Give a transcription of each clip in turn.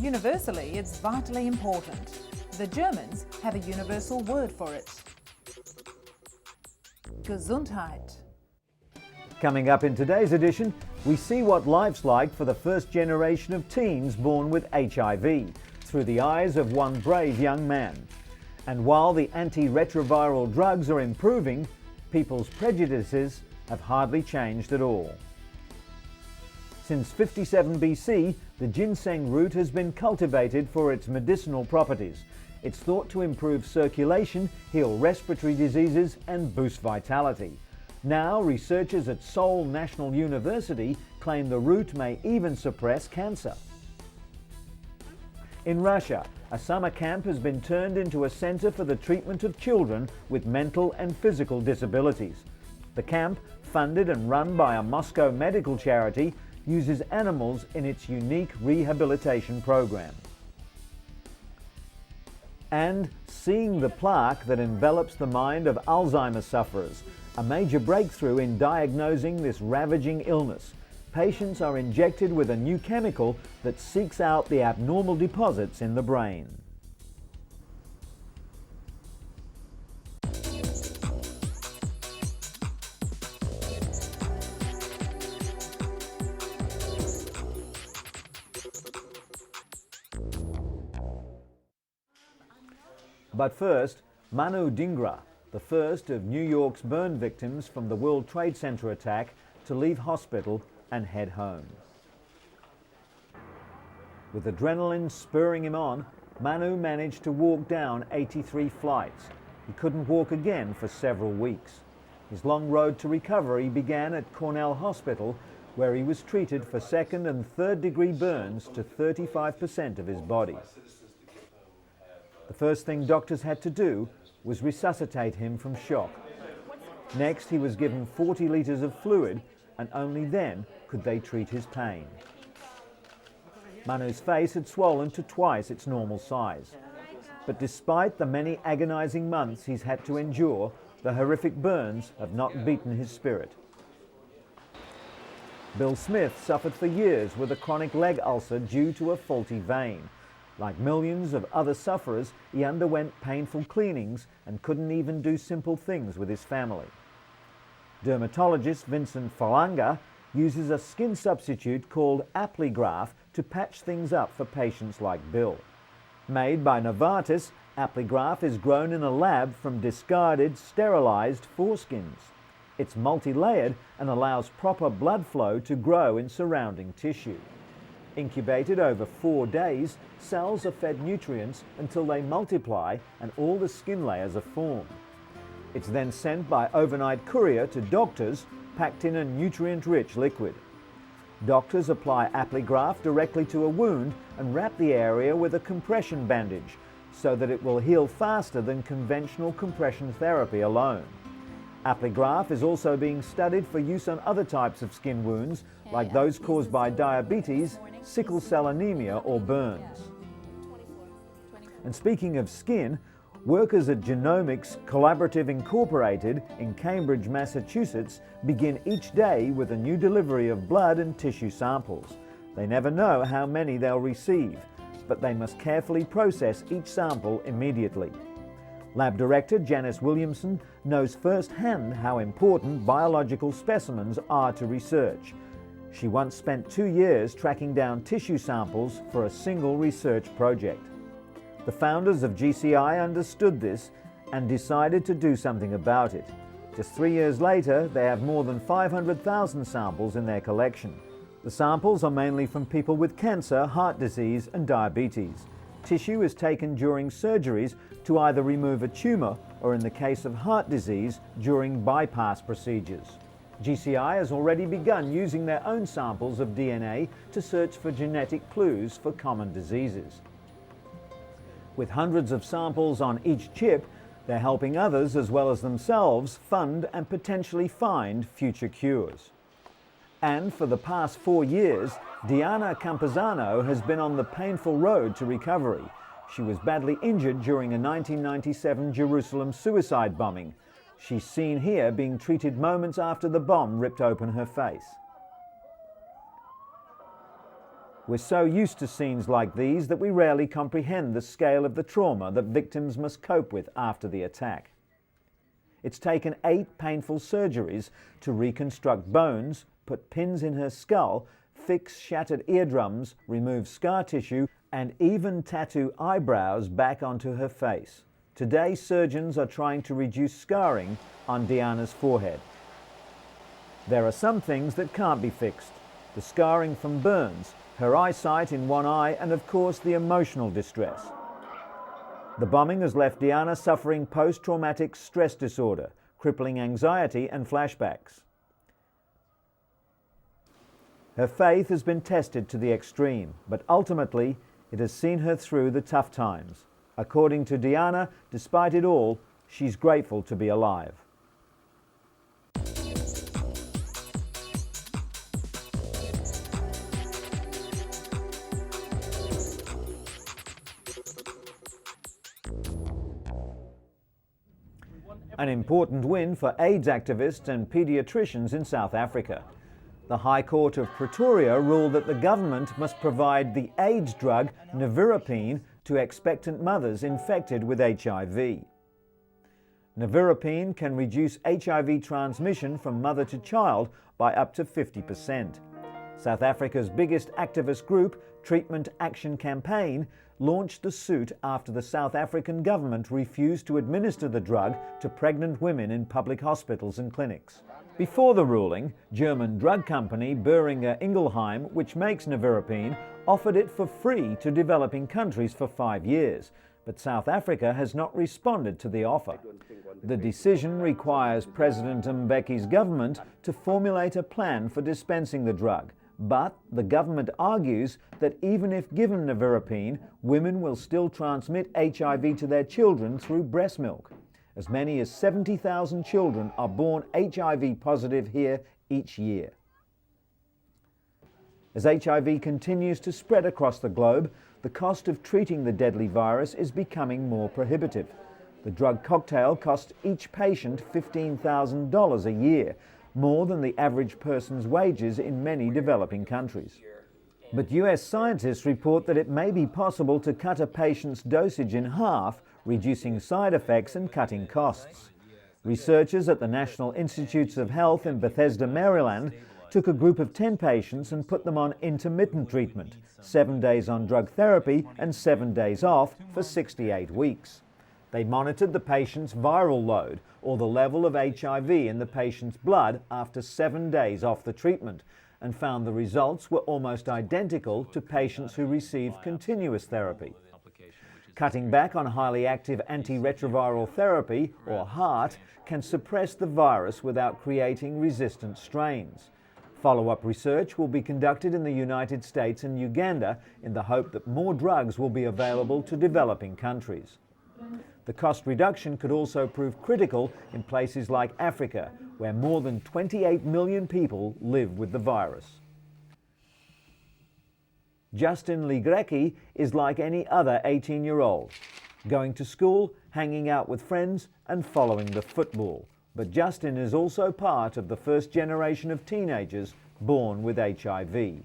Universally, it's vitally important. The Germans have a universal word for it. Gesundheit. Coming up in today's edition, we see what life's like for the first generation of teens born with HIV through the eyes of one brave young man. And while the antiretroviral drugs are improving, people's prejudices have hardly changed at all. Since 57 BC, the ginseng root has been cultivated for its medicinal properties. It's thought to improve circulation, heal respiratory diseases, and boost vitality. Now, researchers at Seoul National University claim the root may even suppress cancer. In Russia, a summer camp has been turned into a center for the treatment of children with mental and physical disabilities. The camp, funded and run by a Moscow medical charity, uses animals in its unique rehabilitation program. And seeing the plaque that envelops the mind of Alzheimer's sufferers, a major breakthrough in diagnosing this ravaging illness. Patients are injected with a new chemical that seeks out the abnormal deposits in the brain. But first, Manu Dhingra, the first of New York's burn victims from the World Trade Center attack, to leave hospital and head home. With adrenaline spurring him on, Manu managed to walk down 83 flights. He couldn't walk again for several weeks. His long road to recovery began at Cornell Hospital, where he was treated for second and third degree burns to 35% of his body. The first thing doctors had to do was resuscitate him from shock. Next, he was given 40 litres of fluid, and only then could they treat his pain. Manu's face had swollen to twice its normal size. But despite the many agonizing months he's had to endure, the horrific burns have not beaten his spirit. Bill Smith suffered for years with a chronic leg ulcer due to a faulty vein. Like millions of other sufferers, he underwent painful cleanings and couldn't even do simple things with his family. Dermatologist Vincent Falanga uses a skin substitute called Apligraf to patch things up for patients like Bill. Made by Novartis, Apligraf is grown in a lab from discarded, sterilized foreskins. It's multi-layered and allows proper blood flow to grow in surrounding tissue. Incubated over 4 days, cells are fed nutrients until they multiply and all the skin layers are formed. It's then sent by overnight courier to doctors, packed in a nutrient-rich liquid. Doctors apply Apligraf directly to a wound and wrap the area with a compression bandage so that it will heal faster than conventional compression therapy alone. Apligraf is also being studied for use on other types of skin wounds, like those caused by diabetes, sickle cell anemia, or burns. And speaking of skin, workers at Genomics Collaborative Incorporated in Cambridge, Massachusetts, begin each day with a new delivery of blood and tissue samples. They never know how many they'll receive, but they must carefully process each sample immediately. Lab Director Janice Williamson knows firsthand how important biological specimens are to research. She once spent 2 years tracking down tissue samples for a single research project. The founders of GCI understood this and decided to do something about it. Just 3 years later, they have more than 500,000 samples in their collection. The samples are mainly from people with cancer, heart disease, and diabetes. Tissue is taken during surgeries to either remove a tumor or, in the case of heart disease, during bypass procedures. GCI has already begun using their own samples of DNA to search for genetic clues for common diseases. With hundreds of samples on each chip, they're helping others as well as themselves fund and potentially find future cures. And for the past 4 years, Diana Campuzano has been on the painful road to recovery. She was badly injured during a 1997 Jerusalem suicide bombing. She's seen here being treated moments after the bomb ripped open her face. We're so used to scenes like these that we rarely comprehend the scale of the trauma that victims must cope with after the attack. It's taken 8 painful surgeries to reconstruct bones, put pins in her skull, fix shattered eardrums, remove scar tissue, and even tattoo eyebrows back onto her face. Today, surgeons are trying to reduce scarring on Diana's forehead. There are some things that can't be fixed. The scarring from burns, her eyesight in one eye, and of course the emotional distress. The bombing has left Diana suffering post-traumatic stress disorder, crippling anxiety and flashbacks. Her faith has been tested to the extreme, but ultimately it has seen her through the tough times. According to Diana, despite it all, she's grateful to be alive. An important win for AIDS activists and paediatricians in South Africa. The High Court of Pretoria ruled that the government must provide the AIDS drug nevirapine to expectant mothers infected with HIV. Nevirapine can reduce HIV transmission from mother to child by up to 50%. South Africa's biggest activist group, Treatment Action Campaign, launched the suit after the South African government refused to administer the drug to pregnant women in public hospitals and clinics. Before the ruling, German drug company Boehringer Ingelheim, which makes nevirapine, offered it for free to developing countries for 5 years, but South Africa has not responded to the offer. The decision requires President Mbeki's government to formulate a plan for dispensing the drug. But the government argues that even if given nevirapine, women will still transmit HIV to their children through breast milk. As many as 70,000 children are born HIV positive here each year. As HIV continues to spread across the globe, the cost of treating the deadly virus is becoming more prohibitive. The drug cocktail costs each patient $15,000 a year, more than the average person's wages in many developing countries. But US scientists report that it may be possible to cut a patient's dosage in half, reducing side effects and cutting costs. Researchers at the National Institutes of Health in Bethesda, Maryland, took a group of 10 patients and put them on intermittent treatment, 7 days on drug therapy and 7 days off for 68 weeks. They monitored the patient's viral load, or the level of HIV in the patient's blood after 7 days off the treatment, and found the results were almost identical to patients who received continuous therapy. Cutting back on highly active antiretroviral therapy, or HAART, can suppress the virus without creating resistant strains. Follow-up research will be conducted in the United States and Uganda in the hope that more drugs will be available to developing countries. The cost reduction could also prove critical in places like Africa, where more than 28 million people live with the virus. Justin Ligrecki is like any other 18-year-old, going to school, hanging out with friends, and following the football. But Justin is also part of the first generation of teenagers born with HIV.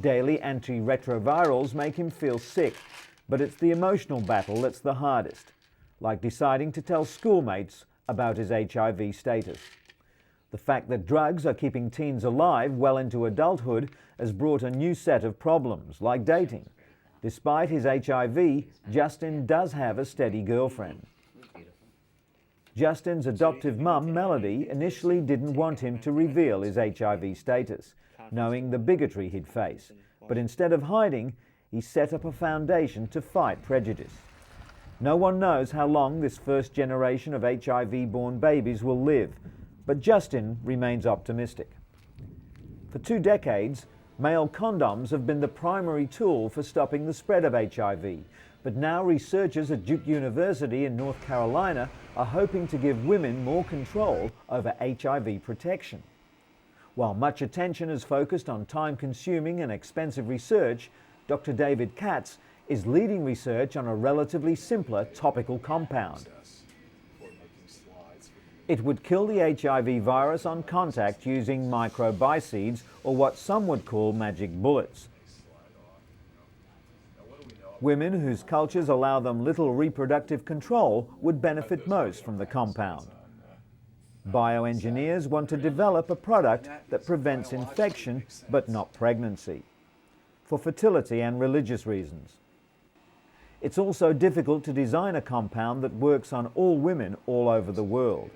Daily antiretrovirals make him feel sick, but it's the emotional battle that's the hardest, like deciding to tell schoolmates about his HIV status. The fact that drugs are keeping teens alive well into adulthood has brought a new set of problems, like dating. Despite his HIV, Justin does have a steady girlfriend. Justin's adoptive mum, Melody, initially didn't want him to reveal his HIV status, knowing the bigotry he'd face. But instead of hiding, he set up a foundation to fight prejudice. No one knows how long this first generation of HIV-born babies will live, but Justin remains optimistic. For 2 decades, male condoms have been the primary tool for stopping the spread of HIV, but now researchers at Duke University in North Carolina are hoping to give women more control over HIV protection. While much attention is focused on time-consuming and expensive research, Dr. David Katz is leading research on a relatively simpler topical compound. It would kill the HIV virus on contact using microbiocides, or what some would call magic bullets. Women whose cultures allow them little reproductive control would benefit most from the compound. Bioengineers want to develop a product that prevents infection but not pregnancy, for fertility and religious reasons. It's also difficult to design a compound that works on all women all over the world.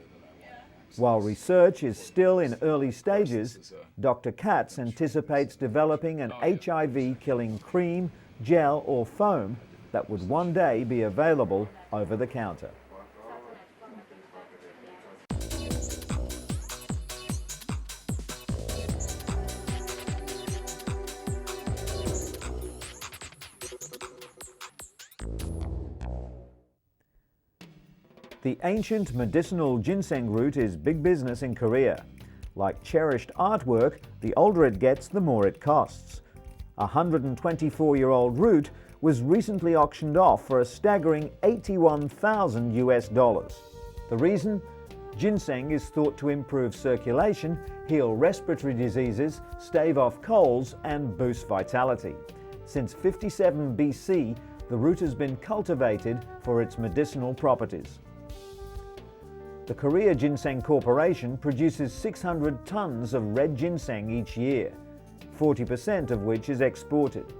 While research is still in early stages, Dr. Katz anticipates developing an HIV-killing cream, gel or foam that would one day be available over the counter. The ancient medicinal ginseng root is big business in Korea. Like cherished artwork, the older it gets, the more it costs. A 124-year-old root was recently auctioned off for a staggering $81,000 US. The reason? Ginseng is thought to improve circulation, heal respiratory diseases, stave off colds, and boost vitality. Since 57 BC, the root has been cultivated for its medicinal properties. The Korea Ginseng Corporation produces 600 tons of red ginseng each year, 40% of which is exported.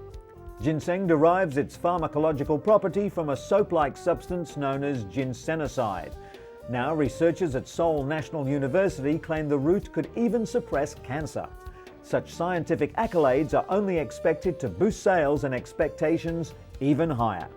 Ginseng derives its pharmacological property from a soap-like substance known as ginsenoside. Now, researchers at Seoul National University claim the root could even suppress cancer. Such scientific accolades are only expected to boost sales and expectations even higher.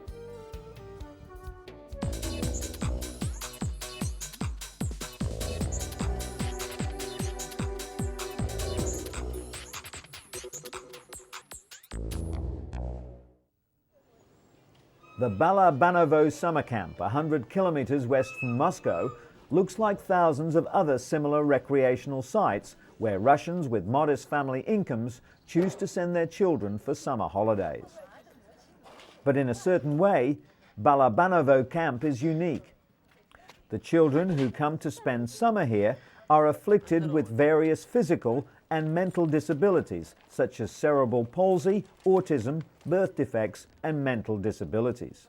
The Balabanovo summer camp, 100 kilometers west from Moscow, looks like thousands of other similar recreational sites where Russians with modest family incomes choose to send their children for summer holidays. But in a certain way, Balabanovo camp is unique. The children who come to spend summer here are afflicted with various physical and mental disabilities such as cerebral palsy, autism, birth defects, and mental disabilities.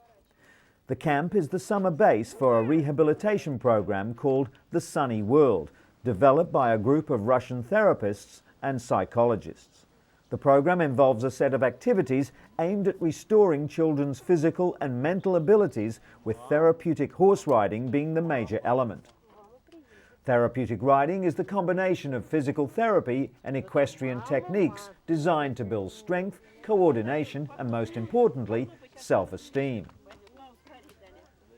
The camp is the summer base for a rehabilitation program called The Sunny World, developed by a group of Russian therapists and psychologists. The program involves a set of activities aimed at restoring children's physical and mental abilities, with therapeutic horse riding being the major element. Therapeutic riding is the combination of physical therapy and equestrian techniques designed to build strength, coordination, and most importantly, self-esteem.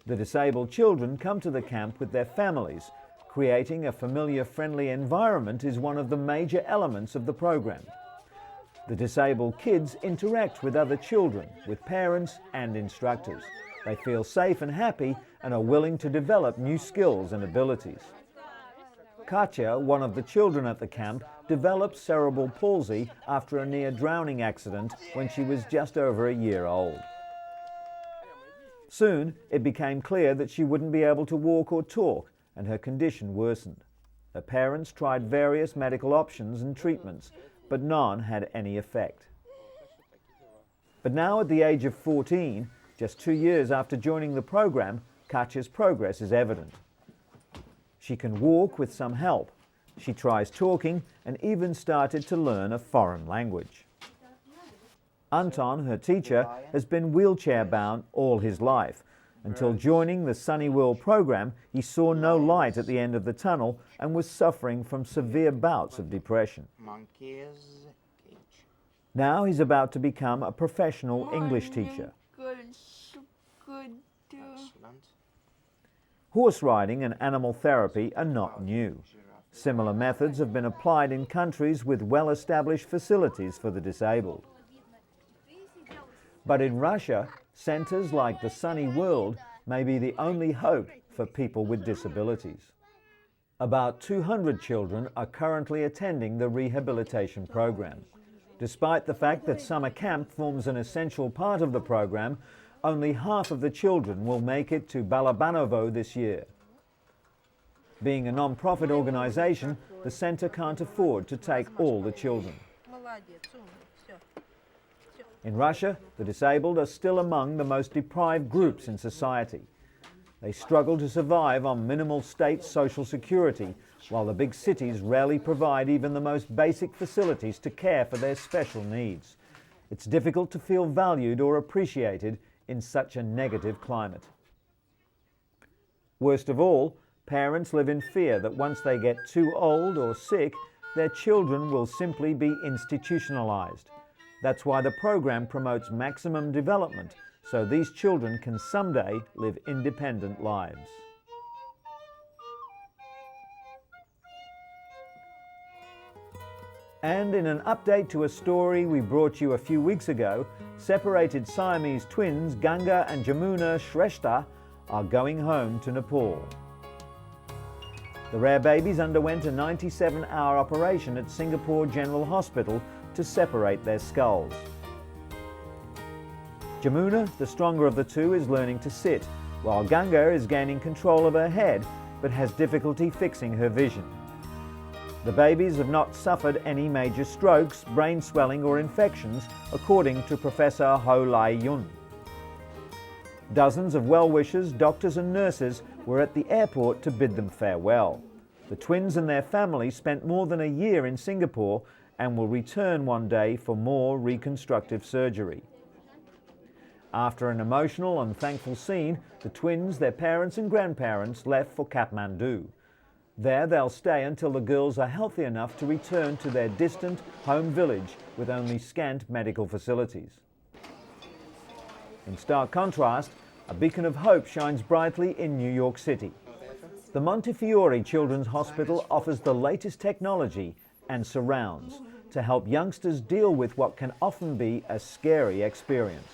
The disabled children come to the camp with their families. Creating a familiar, friendly environment is one of the major elements of the program. The disabled kids interact with other children, with parents and instructors. They feel safe and happy and are willing to develop new skills and abilities. Katya, one of the children at the camp, developed cerebral palsy after a near-drowning accident when she was just over a year old. Soon, it became clear that she wouldn't be able to walk or talk, and her condition worsened. Her parents tried various medical options and treatments, but none had any effect. But now, at the age of 14, just 2 years after joining the program, Katya's progress is evident. She can walk with some help. She tries talking and even started to learn a foreign language. Anton, her teacher, has been wheelchair-bound all his life. Until joining the Sunny World program, he saw no light at the end of the tunnel and was suffering from severe bouts of depression. Now he's about to become a professional English teacher. Horse riding and animal therapy are not new. Similar methods have been applied in countries with well-established facilities for the disabled. But in Russia, centers like the Sunny World may be the only hope for people with disabilities. About 200 children are currently attending the rehabilitation program. Despite the fact that summer camp forms an essential part of the program, only half of the children will make it to Balabanovo this year. Being a non-profit organization, the center can't afford to take all the children. In Russia, the disabled are still among the most deprived groups in society. They struggle to survive on minimal state social security, while the big cities rarely provide even the most basic facilities to care for their special needs. It's difficult to feel valued or appreciated in such a negative climate. Worst of all, parents live in fear that once they get too old or sick, their children will simply be institutionalized. That's why the program promotes maximum development, so these children can someday live independent lives. And in an update to a story we brought you a few weeks ago, separated Siamese twins Ganga and Jamuna Shrestha are going home to Nepal. The rare babies underwent a 97-hour operation at Singapore General Hospital to separate their skulls. Jamuna, the stronger of the two, is learning to sit, while Ganga is gaining control of her head but has difficulty fixing her vision. The babies have not suffered any major strokes, brain swelling or infections, according to Professor Ho Lai Yun. Dozens of well-wishers, doctors and nurses were at the airport to bid them farewell. The twins and their family spent more than a year in Singapore and will return one day for more reconstructive surgery. After an emotional and thankful scene, the twins, their parents and grandparents left for Kathmandu. There they'll stay until the girls are healthy enough to return to their distant home village with only scant medical facilities. In stark contrast, a beacon of hope shines brightly in New York City. The Montefiore Children's Hospital offers the latest technology and surrounds to help youngsters deal with what can often be a scary experience.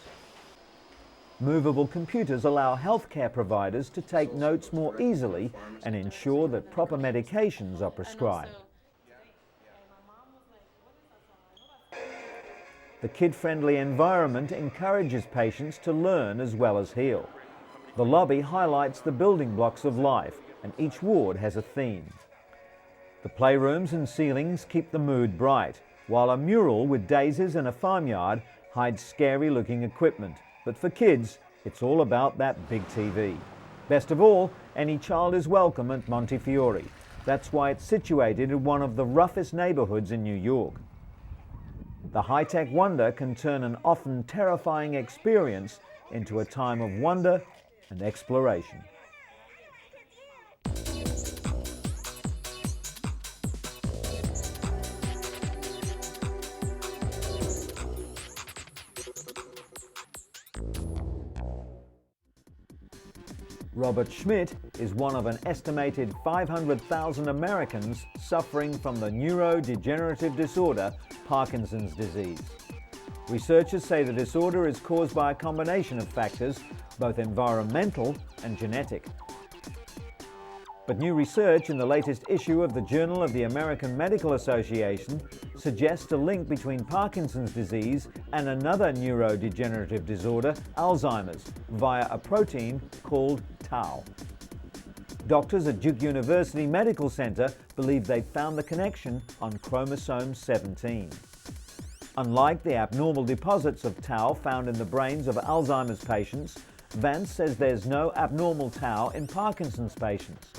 Movable computers allow healthcare providers to take notes more easily and ensure that proper medications are prescribed. The kid-friendly environment encourages patients to learn as well as heal. The lobby highlights the building blocks of life, and each ward has a theme. The playrooms and ceilings keep the mood bright, while a mural with daisies and a farmyard hides scary-looking equipment. But for kids, it's all about that big TV. Best of all, any child is welcome at Montefiore. That's why it's situated in one of the roughest neighborhoods in New York. The high-tech wonder can turn an often terrifying experience into a time of wonder and exploration. Robert Schmidt is one of an estimated 500,000 Americans suffering from the neurodegenerative disorder Parkinson's disease. Researchers say the disorder is caused by a combination of factors, both environmental and genetic. But new research in the latest issue of the Journal of the American Medical Association suggests a link between Parkinson's disease and another neurodegenerative disorder, Alzheimer's, via a protein called tau. Doctors at Duke University Medical Center believe they've found the connection on chromosome 17. Unlike the abnormal deposits of tau found in the brains of Alzheimer's patients, Vance says there's no abnormal tau in Parkinson's patients.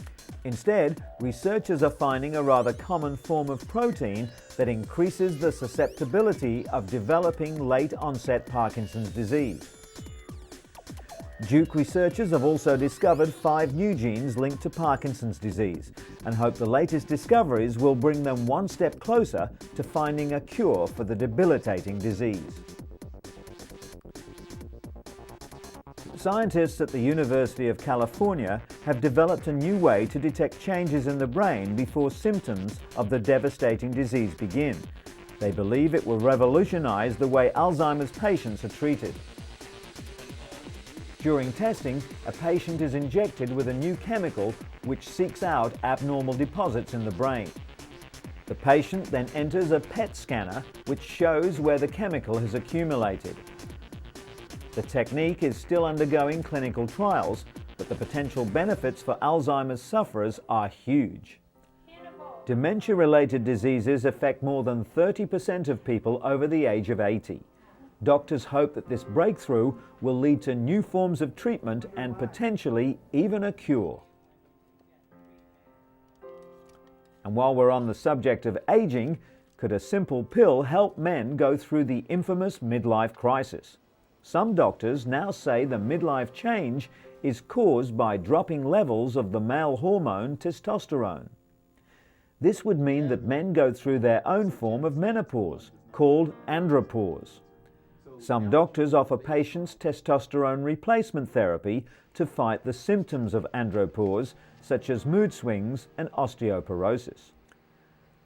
Instead, researchers are finding a rather common form of protein that increases the susceptibility of developing late-onset Parkinson's disease. Duke researchers have also discovered 5 new genes linked to Parkinson's disease and hope the latest discoveries will bring them one step closer to finding a cure for the debilitating disease. Scientists at the University of California have developed a new way to detect changes in the brain before symptoms of the devastating disease begin. They believe it will revolutionize the way Alzheimer's patients are treated. During testing, a patient is injected with a new chemical which seeks out abnormal deposits in the brain. The patient then enters a PET scanner which shows where the chemical has accumulated. The technique is still undergoing clinical trials, but the potential benefits for Alzheimer's sufferers are huge. Dementia-related diseases affect more than 30% of people over the age of 80. Doctors hope that this breakthrough will lead to new forms of treatment and potentially even a cure. And while we're on the subject of aging, could a simple pill help men go through the infamous midlife crisis? Some doctors now say the midlife change is caused by dropping levels of the male hormone testosterone. This would mean that men go through their own form of menopause, called andropause. Some doctors offer patients testosterone replacement therapy to fight the symptoms of andropause, such as mood swings and osteoporosis.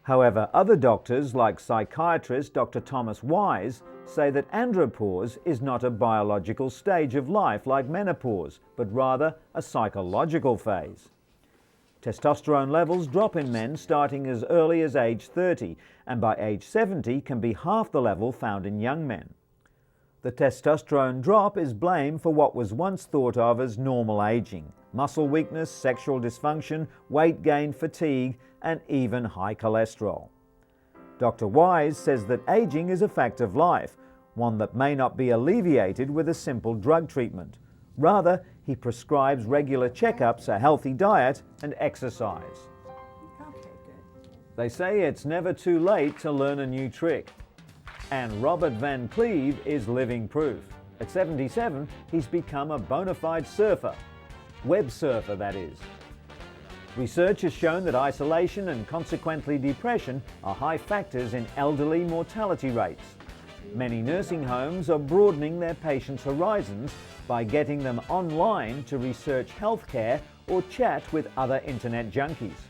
However, other doctors, like psychiatrist Dr. Thomas Wise, say that andropause is not a biological stage of life like menopause, but rather a psychological phase. Testosterone levels drop in men starting as early as age 30, and by age 70 can be half the level found in young men. The testosterone drop is blamed for what was once thought of as normal aging: muscle weakness, sexual dysfunction, weight gain, fatigue, and even high cholesterol. Dr. Wise says that aging is a fact of life, one that may not be alleviated with a simple drug treatment. Rather, he prescribes regular checkups, a healthy diet, and exercise. Okay, good. They say it's never too late to learn a new trick. And Robert Van Cleve is living proof. At 77, he's become a bona fide surfer. Web surfer, that is. Research has shown that isolation and consequently depression are high factors in elderly mortality rates. Many nursing homes are broadening their patients' horizons by getting them online to research healthcare or chat with other internet junkies.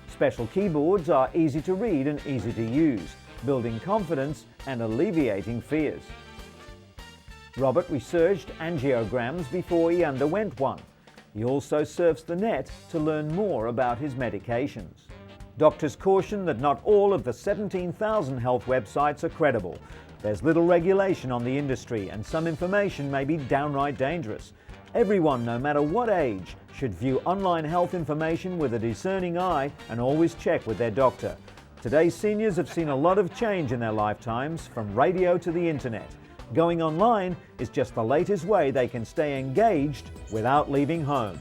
Special keyboards are easy to read and easy to use, building confidence and alleviating fears. Robert researched angiograms before he underwent one. He also surfs the net to learn more about his medications. Doctors caution that not all of the 17,000 health websites are credible. There's little regulation on the industry, and some information may be downright dangerous. Everyone, no matter what age, should view online health information with a discerning eye and always check with their doctor. Today's seniors have seen a lot of change in their lifetimes, from radio to the internet. Going online is just the latest way they can stay engaged without leaving home.